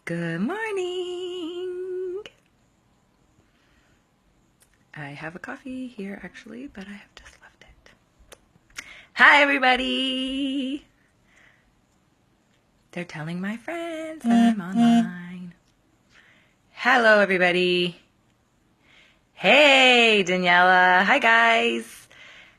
Good morning. I have a coffee here actually, but I have just left it. Hi everybody. They're telling my friends that I'm online. Hello everybody. Hey Daniela. Hi guys.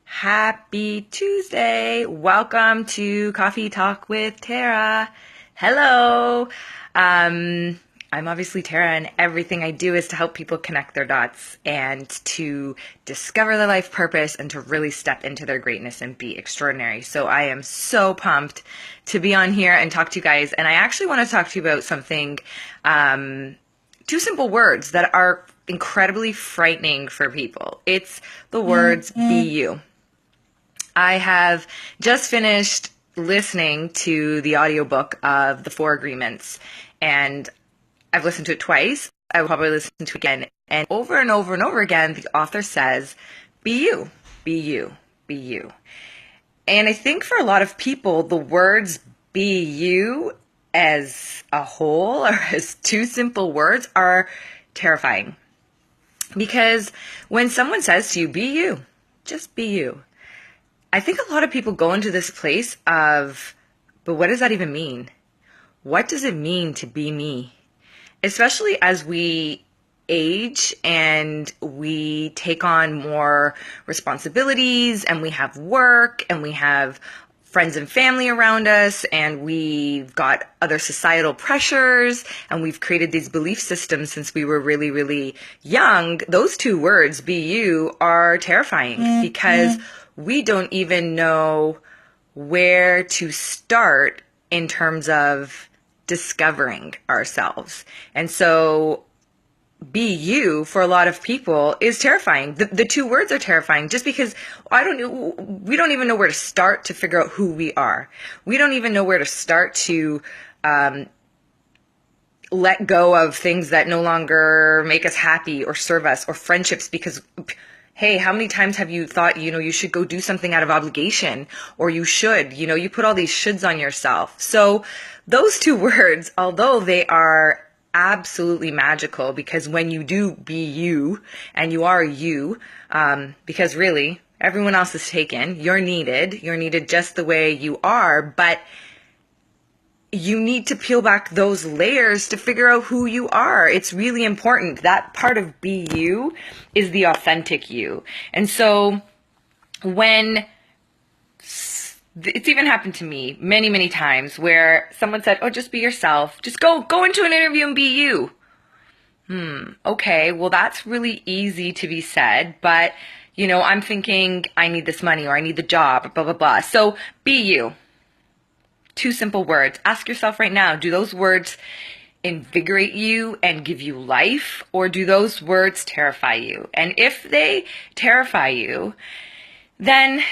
Happy Tuesday. Welcome to Coffee Talk with Tara. Hello. I'm obviously Tara, and everything I do is to help people connect their dots and to discover their life purpose and to really step into their greatness and be extraordinary. So I am so pumped to be on here and talk to you guys. And I actually want to talk to you about something, two simple words that are incredibly frightening for people. It's the words be you. I have just finished listening to the audiobook of The Four Agreements, and I've listened to it twice. I will probably listen to it again. And over and over and over again, the author says, be you, be you, be you. And I think for a lot of people, the words be you as a whole or as two simple words are terrifying. Because when someone says to you, be you, just be you, I think a lot of people go into this place of, but what does that even mean? What does it mean to be me? Especially as we age and we take on more responsibilities and we have work and we have friends and family around us and we've got other societal pressures and we've created these belief systems since we were really, really young. Those two words, be you, are terrifying because we don't even know where to start in terms of discovering ourselves. And so be you for a lot of people is terrifying. The two words are terrifying just because we don't even know where to start to figure out who we are. We don't even know where to start to let go of things that no longer make us happy or serve us, or friendships, because hey, how many times have you thought, you should go do something out of obligation, or you should, you put all these shoulds on yourself. So those two words, although they are absolutely magical, because when you do be you and you are you, because really everyone else is taken, you're needed just the way you are, but you need to peel back those layers to figure out who you are. It's really important. That part of be you is the authentic you. And so when it's even happened to me many, many times where someone said, oh, just be yourself. Just go into an interview and be you. Okay, well, that's really easy to be said, but, I'm thinking I need this money or I need the job, blah, blah, blah. So be you. Two simple words. Ask yourself right now, do those words invigorate you and give you life, or do those words terrify you? And if they terrify you, then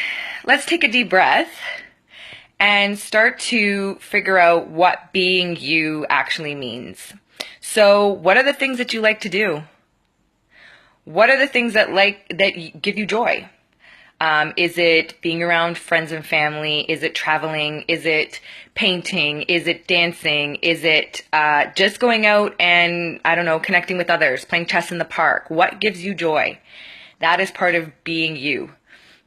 let's take a deep breath and start to figure out what being you actually means. So what are the things that you like to do? What are the things that give you joy? Is it being around friends and family? Is it traveling? Is it painting? Is it dancing? Is it just going out and, connecting with others, playing chess in the park? What gives you joy? That is part of being you.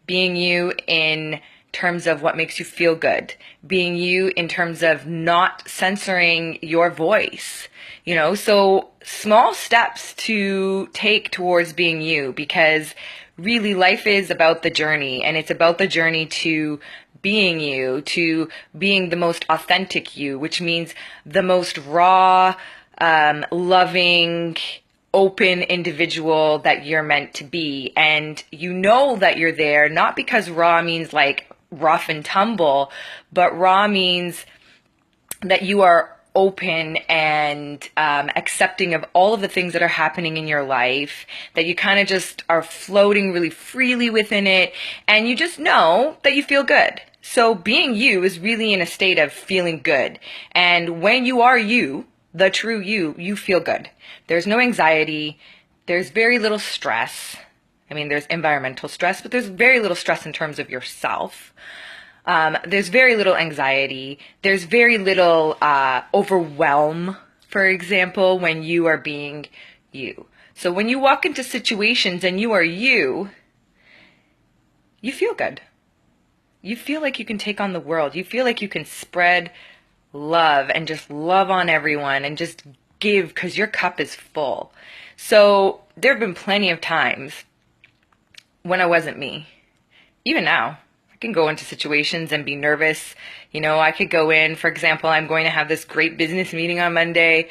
Being you in terms of what makes you feel good. Being you in terms of not censoring your voice. So small steps to take towards being you, because really life is about the journey, and it's about the journey to being you, to being the most authentic you, which means the most raw, loving, open individual that you're meant to be. And you know that you're there, not because raw means like rough and tumble, but raw means that you are open and accepting of all of the things that are happening in your life, that you kind of just are floating really freely within it, and you just know that you feel good. So being you is really in a state of feeling good. And when you are you, the true you, you feel good. There's no anxiety. There's very little stress. There's environmental stress, but there's very little stress in terms of yourself. There's very little anxiety. There's very little overwhelm For example, when you are being you. So when you walk into situations and you are you, you feel good. You feel like you can take on the world. You feel like you can spread love and just love on everyone and just give because your cup is full. So there have been plenty of times when I wasn't me. Even now, I can go into situations and be nervous. You know, I could go in, for example, I'm going to have this great business meeting on Monday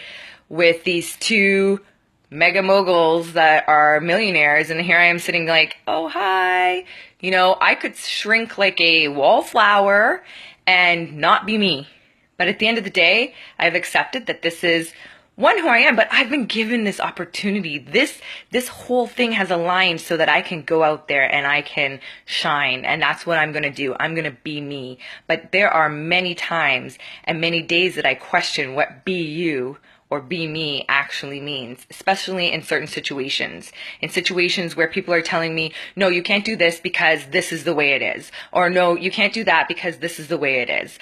with these two mega moguls that are millionaires, and here I am sitting like, oh, hi. You know, I could shrink like a wallflower and not be me. But at the end of the day, I've accepted that this is one, who I am, but I've been given this opportunity. This whole thing has aligned so that I can go out there and I can shine. And that's what I'm going to do. I'm going to be me. But there are many times and many days that I question what be you or be me actually means, especially in certain situations. In situations where people are telling me, no, you can't do this because this is the way it is. Or no, you can't do that because this is the way it is.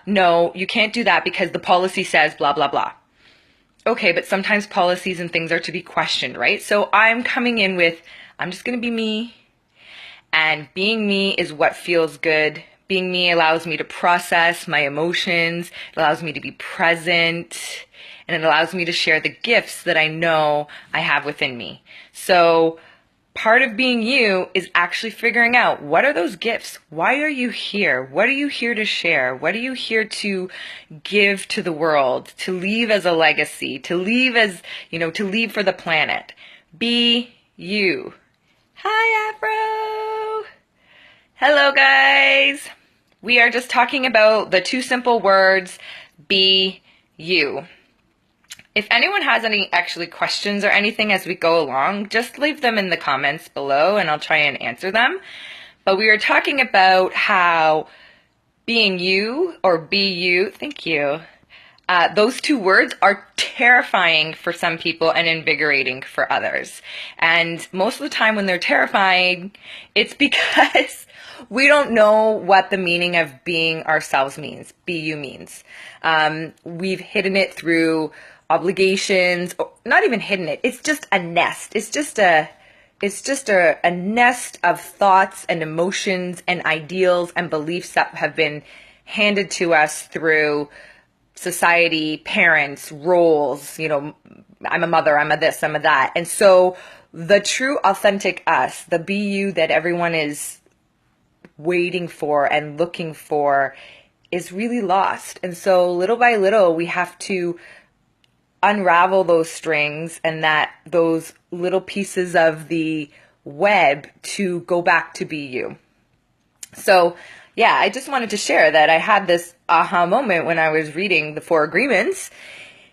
No, you can't do that because the policy says blah, blah, blah. Okay, but sometimes policies and things are to be questioned, right? So I'm coming in with, I'm just going to be me. And being me is what feels good. Being me allows me to process my emotions. It allows me to be present. And it allows me to share the gifts that I know I have within me. So part of being you is actually figuring out, what are those gifts? Why are you here? What are you here to share? What are you here to give to the world, to leave as a legacy, to leave as, to leave for the planet? Be you. Hi, Afro. Hello, guys. We are just talking about the two simple words, be you. If anyone has any actually questions or anything as we go along, just leave them in the comments below and I'll try and answer them. But we were talking about how being you or be you, thank you, those two words are terrifying for some people and invigorating for others. And most of the time when they're terrifying, it's because we don't know what the meaning of being ourselves means, be you means. We've hidden it through obligations, or not even hidden it. It's just a nest. It's just a nest of thoughts and emotions and ideals and beliefs that have been handed to us through society, parents, roles. I'm a mother, I'm a this, I'm a that. And so the true authentic us, the be you that everyone is waiting for and looking for, is really lost. And so little by little, we have to unravel those strings and those little pieces of the web to go back to be you. So yeah, I just wanted to share that I had this aha moment when I was reading the 4 Agreements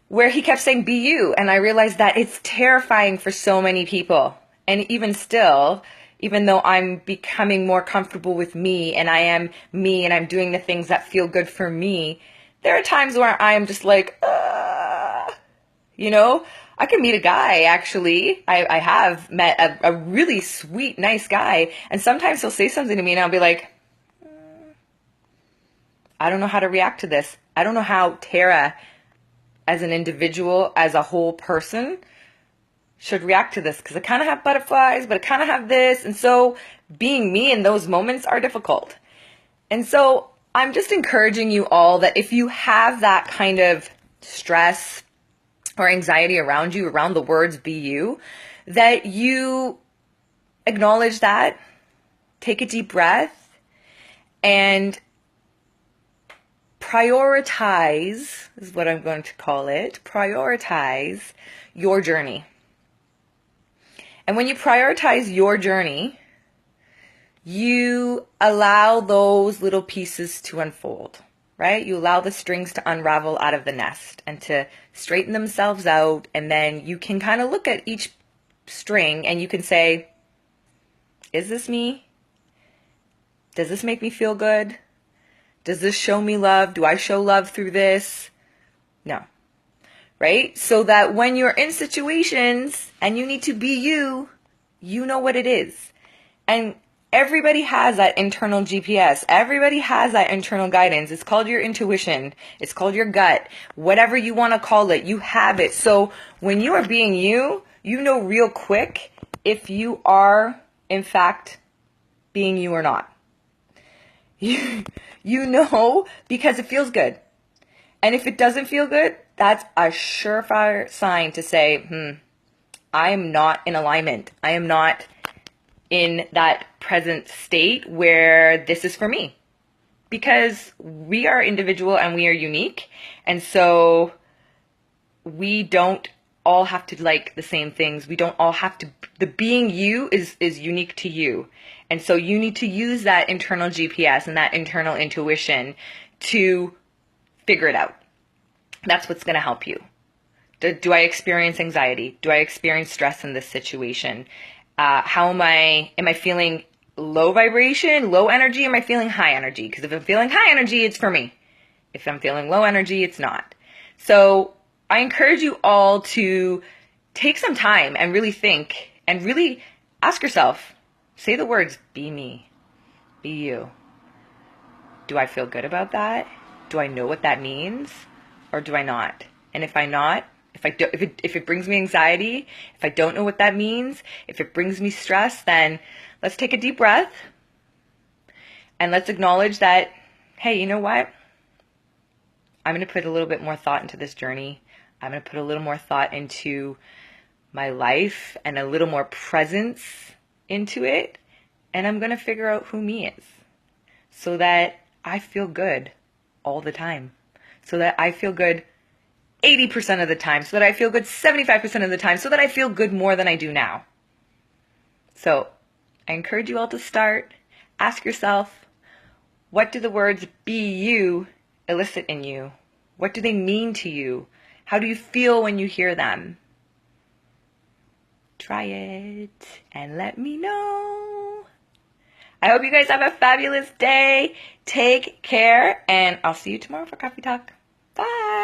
where he kept saying be you, and I realized that it's terrifying for so many people. And even still, even though I'm becoming more comfortable with me and I am me and I'm doing the things that feel good for me, there are times where I am just like, I can meet a guy, actually. I have met a really sweet, nice guy. And sometimes he'll say something to me and I'll be like, I don't know how to react to this. I don't know how Tara, as an individual, as a whole person, should react to this. Because I kind of have butterflies, but I kind of have this. And so being me in those moments are difficult. And so I'm just encouraging you all that if you have that kind of stress or anxiety around you, around the words be you, that you acknowledge that, take a deep breath, and prioritize, is what I'm going to call it, prioritize your journey. And when you prioritize your journey, you allow those little pieces to unfold. Right? You allow the strings to unravel out of the nest and to straighten themselves out. And then you can kind of look at each string and you can say, is this me? Does this make me feel good? Does this show me love? Do I show love through this? No. Right? So that when you're in situations and you need to be you, you know what it is. And Everybody has that internal GPS. Everybody has that internal guidance. It's called your intuition. It's called your gut. Whatever you want to call it, you have it. So when you are being you, you know real quick if you are, in fact, being you or not. You know because it feels good. And if it doesn't feel good, that's a surefire sign to say, I am not in alignment. I am not in that present state where this is for me. Because we are individual and we are unique. And so we don't all have to like the same things. We don't all have to, the being you is unique to you. And so you need to use that internal GPS and that internal intuition to figure it out. That's what's going to help you. Do I experience anxiety? Do I experience stress in this situation? How am I feeling low vibration, low energy? Am I feeling high energy? Because if I'm feeling high energy, it's for me. If I'm feeling low energy, it's not. So I encourage you all to take some time and really think and really ask yourself, say the words, be me, be you. Do I feel good about that? Do I know what that means? Or do I not? And if it brings me anxiety, if I don't know what that means, if it brings me stress, then let's take a deep breath and let's acknowledge that, hey, you know what? I'm going to put a little bit more thought into this journey. I'm going to put a little more thought into my life and a little more presence into it. And I'm going to figure out who me is so that I feel good all the time. So that I feel good 80% of the time, so that I feel good 75% of the time, so that I feel good more than I do now. So I encourage you all to start. Ask yourself, what do the words be you elicit in you? What do they mean to you? How do you feel when you hear them? Try it and let me know. I hope you guys have a fabulous day. Take care, and I'll see you tomorrow for Coffee Talk. Bye.